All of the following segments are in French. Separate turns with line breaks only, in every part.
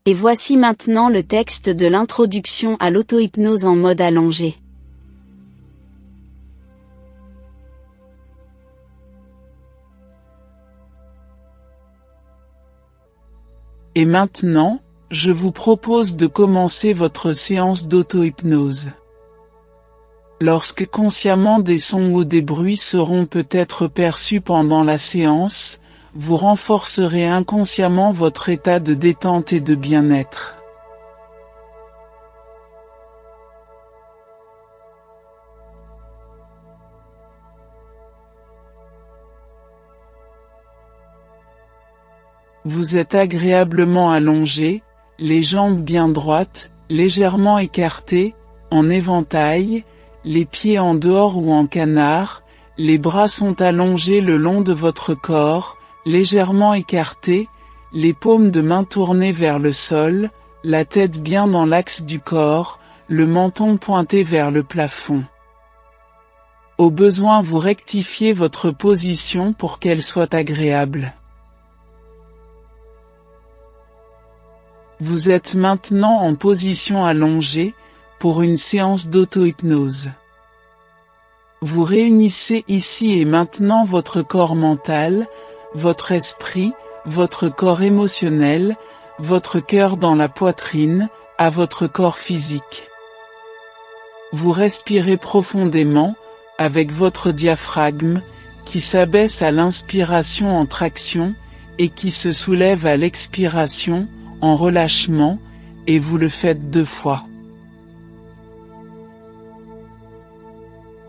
Et voici maintenant le texte de l'introduction à l'auto-hypnose en mode allongé.
Et maintenant, je vous propose de commencer votre séance d'auto-hypnose. Lorsque consciemment des sons ou des bruits seront peut-être perçus pendant la séance, vous renforcerez inconsciemment votre état de détente et de bien-être. Vous êtes agréablement allongé, les jambes bien droites, légèrement écartées, en éventail, les pieds en dehors ou en canard, les bras sont allongés le long de votre corps, légèrement écartés, les paumes de main tournées vers le sol, la tête bien dans l'axe du corps, le menton pointé vers le plafond. Au besoin vous rectifiez votre position pour qu'elle soit agréable. Vous êtes maintenant en position allongée, pour une séance d'auto-hypnose. Vous réunissez ici et maintenant votre corps mental, votre esprit, votre corps émotionnel, votre cœur dans la poitrine, à votre corps physique. Vous respirez profondément, avec votre diaphragme, qui s'abaisse à l'inspiration en traction, et qui se soulève à l'expiration, en relâchement, et vous le faites 2 fois.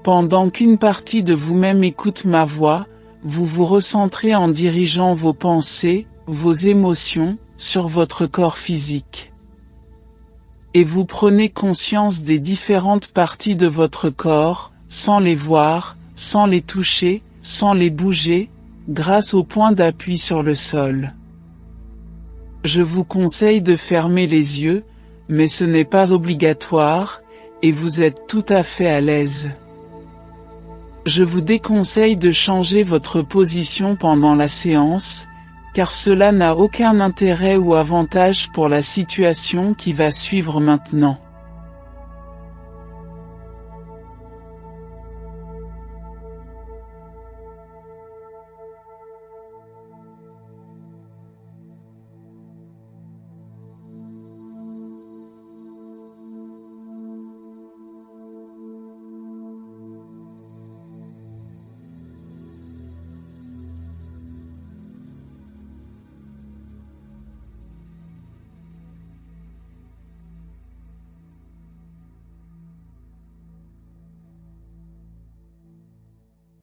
Pendant qu'une partie de vous-même écoute ma voix, vous vous recentrez en dirigeant vos pensées, vos émotions, sur votre corps physique. Et vous prenez conscience des différentes parties de votre corps, sans les voir, sans les toucher, sans les bouger, grâce au point d'appui sur le sol. Je vous conseille de fermer les yeux, mais ce n'est pas obligatoire, et vous êtes tout à fait à l'aise. Je vous déconseille de changer votre position pendant la séance, car cela n'a aucun intérêt ou avantage pour la situation qui va suivre maintenant.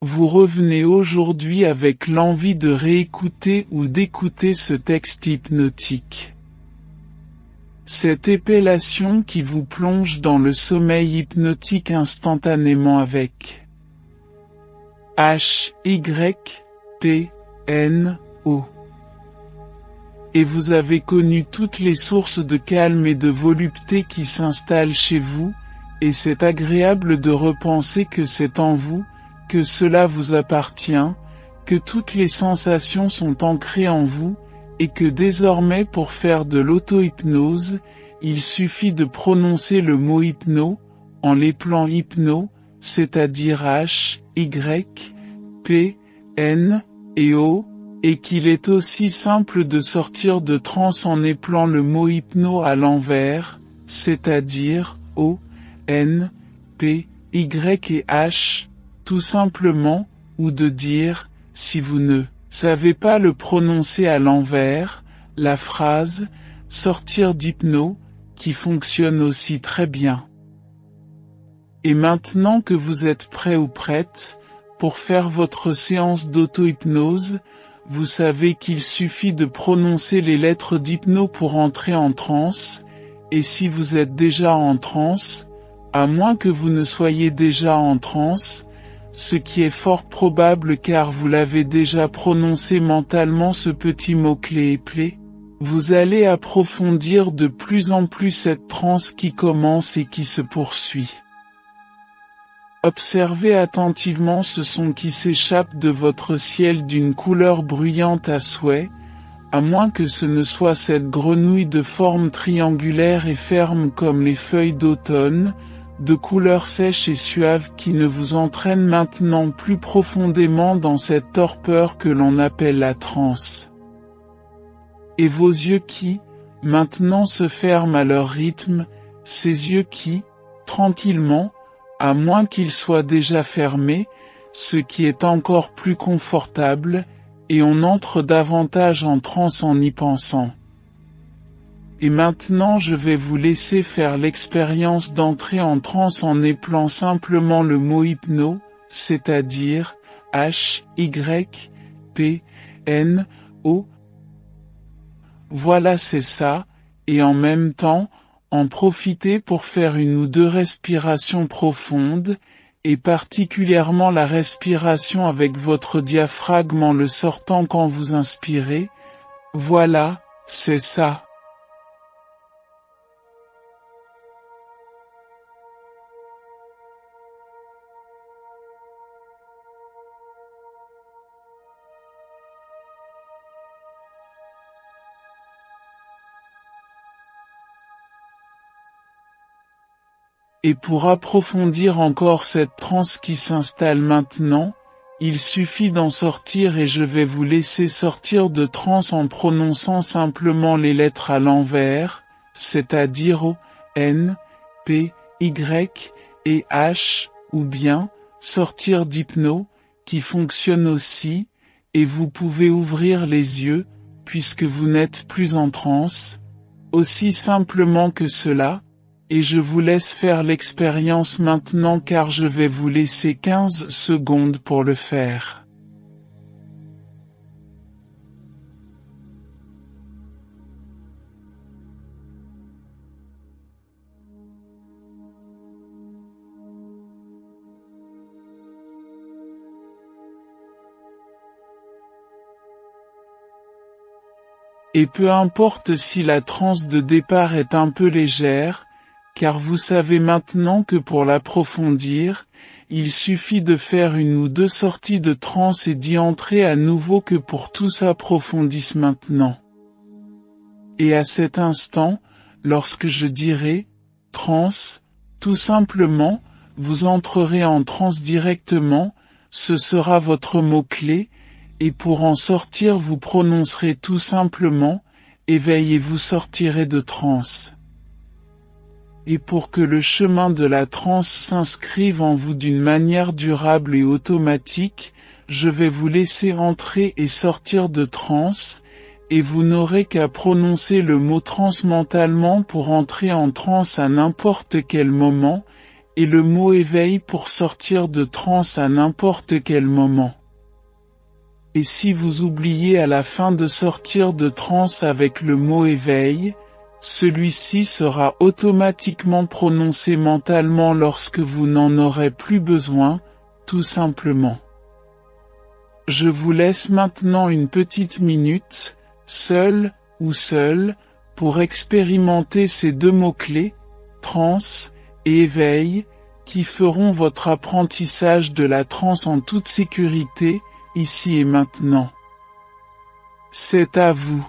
Vous revenez aujourd'hui avec l'envie de réécouter ou d'écouter ce texte hypnotique. Cette épellation qui vous plonge dans le sommeil hypnotique instantanément avec H-Y-P-N-O. Et vous avez connu toutes les sources de calme et de volupté qui s'installent chez vous, et c'est agréable de repenser que c'est en vous, que cela vous appartient, que toutes les sensations sont ancrées en vous, et que désormais pour faire de l'auto-hypnose, il suffit de prononcer le mot hypno, en l'épelant hypno, c'est-à-dire H, Y, P, N, et O, et qu'il est aussi simple de sortir de transe en épelant le mot hypno à l'envers, c'est-à-dire O, N, P, Y et H, tout simplement, ou de dire, si vous ne savez pas le prononcer à l'envers, la phrase « sortir d'hypno » qui fonctionne aussi très bien. Et maintenant que vous êtes prêt ou prête, pour faire votre séance d'auto-hypnose, vous savez qu'il suffit de prononcer les lettres d'hypno pour entrer en transe, et si vous êtes déjà en transe, à moins que vous ne soyez déjà en transe, ce qui est fort probable car vous l'avez déjà prononcé mentalement ce petit mot-clé éplé, vous allez approfondir de plus en plus cette transe qui commence et qui se poursuit. Observez attentivement ce son qui s'échappe de votre ciel d'une couleur bruyante à souhait, à moins que ce ne soit cette grenouille de forme triangulaire et ferme comme les feuilles d'automne, de couleur sèche et suave qui ne vous entraîne maintenant plus profondément dans cette torpeur que l'on appelle la transe. Et vos yeux qui, maintenant se ferment à leur rythme, ces yeux qui, tranquillement, à moins qu'ils soient déjà fermés, ce qui est encore plus confortable, et on entre davantage en transe en y pensant. Et maintenant je vais vous laisser faire l'expérience d'entrer en transe en épelant simplement le mot hypno, c'est-à-dire H-Y-P-N-O. Voilà, c'est ça, et en même temps, en profiter pour faire une ou deux respirations profondes, et particulièrement la respiration avec votre diaphragme en le sortant quand vous inspirez. Voilà, c'est ça. Et pour approfondir encore cette transe qui s'installe maintenant, il suffit d'en sortir et je vais vous laisser sortir de transe en prononçant simplement les lettres à l'envers, c'est-à-dire O, N, P, Y et H, ou bien sortir d'hypno, qui fonctionne aussi, et vous pouvez ouvrir les yeux, puisque vous n'êtes plus en transe, aussi simplement que cela. Et je vous laisse faire l'expérience maintenant car je vais vous laisser 15 secondes pour le faire. Et peu importe si la transe de départ est un peu légère, car vous savez maintenant que pour l'approfondir, il suffit de faire une ou deux sorties de transe et d'y entrer à nouveau que pour tout s'approfondisse maintenant. Et à cet instant, lorsque je dirai « transe », tout simplement, vous entrerez en transe directement, ce sera votre mot-clé, et pour en sortir vous prononcerez tout simplement « éveil » et vous sortirez de transe. Et pour que le chemin de la transe s'inscrive en vous d'une manière durable et automatique, je vais vous laisser entrer et sortir de transe, et vous n'aurez qu'à prononcer le mot transe mentalement pour entrer en transe à n'importe quel moment, et le mot éveil pour sortir de transe à n'importe quel moment. Et si vous oubliez à la fin de sortir de transe avec le mot éveil, celui-ci sera automatiquement prononcé mentalement lorsque vous n'en aurez plus besoin, tout simplement. Je vous laisse maintenant une petite minute, seul ou seul, pour expérimenter ces deux mots-clés, transe et éveil, qui feront votre apprentissage de la transe en toute sécurité, ici et maintenant. C'est à vous.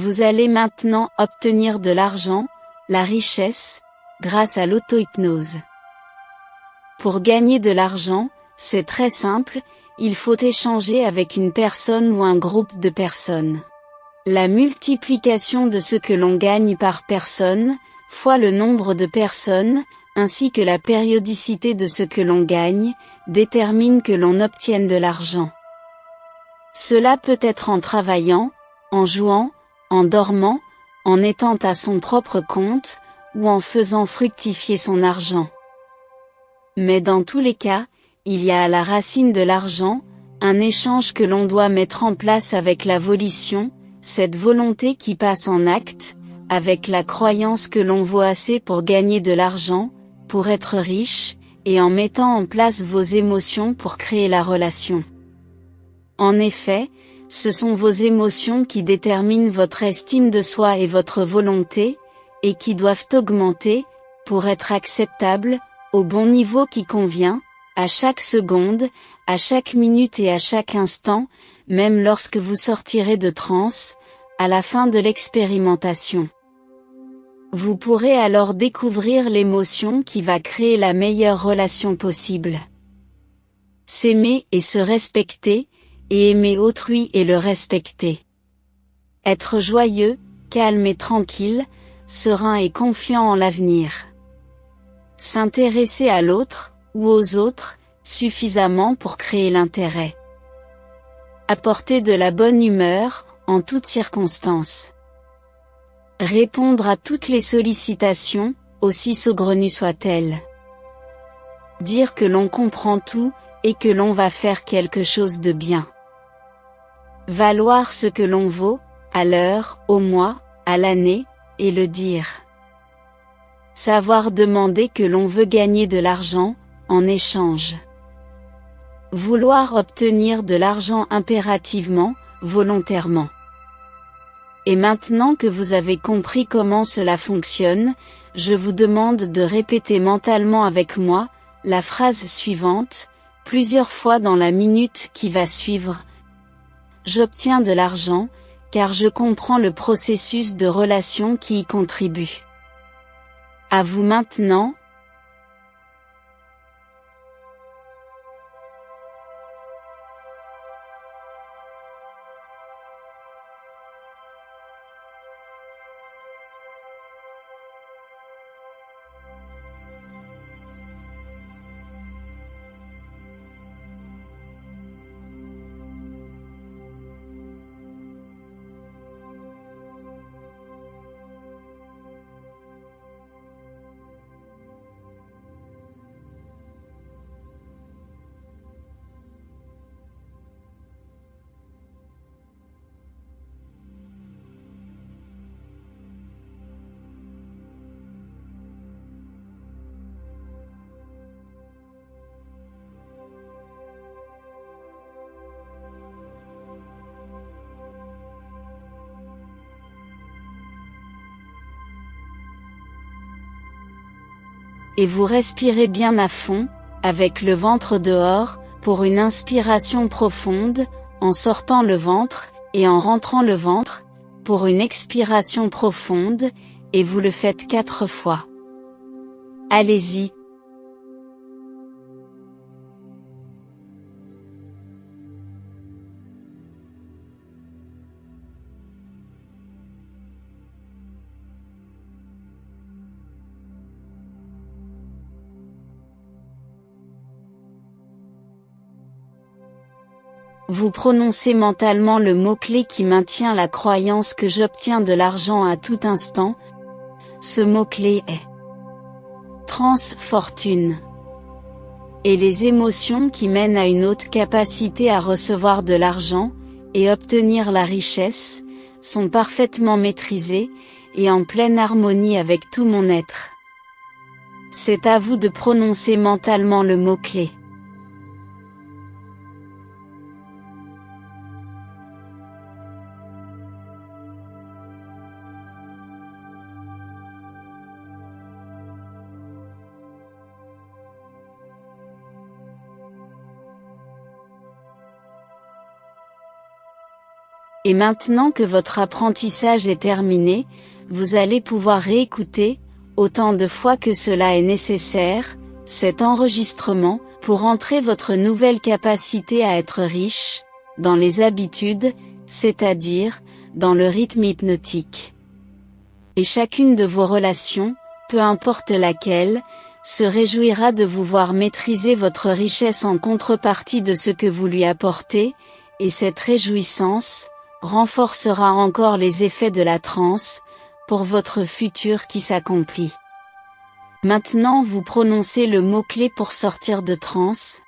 Vous allez maintenant obtenir de l'argent, la richesse, grâce à l'auto-hypnose. Pour gagner de l'argent, c'est très simple, il faut échanger avec une personne ou un groupe de personnes. La multiplication de ce que l'on gagne par personne, fois le nombre de personnes, ainsi que la périodicité de ce que l'on gagne, détermine que l'on obtienne de l'argent. Cela peut être en travaillant, en jouant, en dormant, en étant à son propre compte, ou en faisant fructifier son argent. Mais dans tous les cas, il y a à la racine de l'argent, un échange que l'on doit mettre en place avec la volition, cette volonté qui passe en acte, avec la croyance que l'on vaut assez pour gagner de l'argent, pour être riche, et en mettant en place vos émotions pour créer la relation. En effet, ce sont vos émotions qui déterminent votre estime de soi et votre volonté, et qui doivent augmenter, pour être acceptables, au bon niveau qui convient, à chaque seconde, à chaque minute et à chaque instant, même lorsque vous sortirez de transe, à la fin de l'expérimentation. Vous pourrez alors découvrir l'émotion qui va créer la meilleure relation possible. S'aimer et se respecter, et aimer autrui et le respecter. Être joyeux, calme et tranquille, serein et confiant en l'avenir. S'intéresser à l'autre, ou aux autres, suffisamment pour créer l'intérêt. Apporter de la bonne humeur, en toutes circonstances. Répondre à toutes les sollicitations, aussi saugrenues soient-elles. Dire que l'on comprend tout, et que l'on va faire quelque chose de bien. Valoir ce que l'on vaut, à l'heure, au mois, à l'année, et le dire. Savoir demander que l'on veut gagner de l'argent, en échange. Vouloir obtenir de l'argent impérativement, volontairement. Et maintenant que vous avez compris comment cela fonctionne, je vous demande de répéter mentalement avec moi, la phrase suivante, plusieurs fois dans la minute qui va suivre. J'obtiens de l'argent, car je comprends le processus de relation qui y contribue. À vous maintenant. Et vous respirez bien à fond, avec le ventre dehors, pour une inspiration profonde, en sortant le ventre, et en rentrant le ventre, pour une expiration profonde, et vous le faites 4 fois. Allez-y. Vous prononcez mentalement le mot-clé qui maintient la croyance que j'obtiens de l'argent à tout instant. Ce mot-clé est Trans-fortune. Et les émotions qui mènent à une haute capacité à recevoir de l'argent, et obtenir la richesse, sont parfaitement maîtrisées, et en pleine harmonie avec tout mon être. C'est à vous de prononcer mentalement le mot-clé. Et maintenant que votre apprentissage est terminé, vous allez pouvoir réécouter, autant de fois que cela est nécessaire, cet enregistrement, pour entrer votre nouvelle capacité à être riche, dans les habitudes, c'est-à-dire, dans le rythme hypnotique. Et chacune de vos relations, peu importe laquelle, se réjouira de vous voir maîtriser votre richesse en contrepartie de ce que vous lui apportez, et cette réjouissance renforcera encore les effets de la transe, pour votre futur qui s'accomplit. Maintenant vous prononcez le mot-clé pour sortir de transe.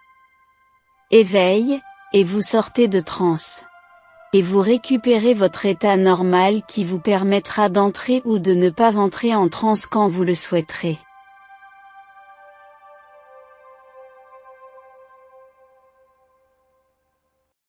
Éveil, et vous sortez de transe. Et vous récupérez votre état normal qui vous permettra d'entrer ou de ne pas entrer en transe quand vous le souhaiterez.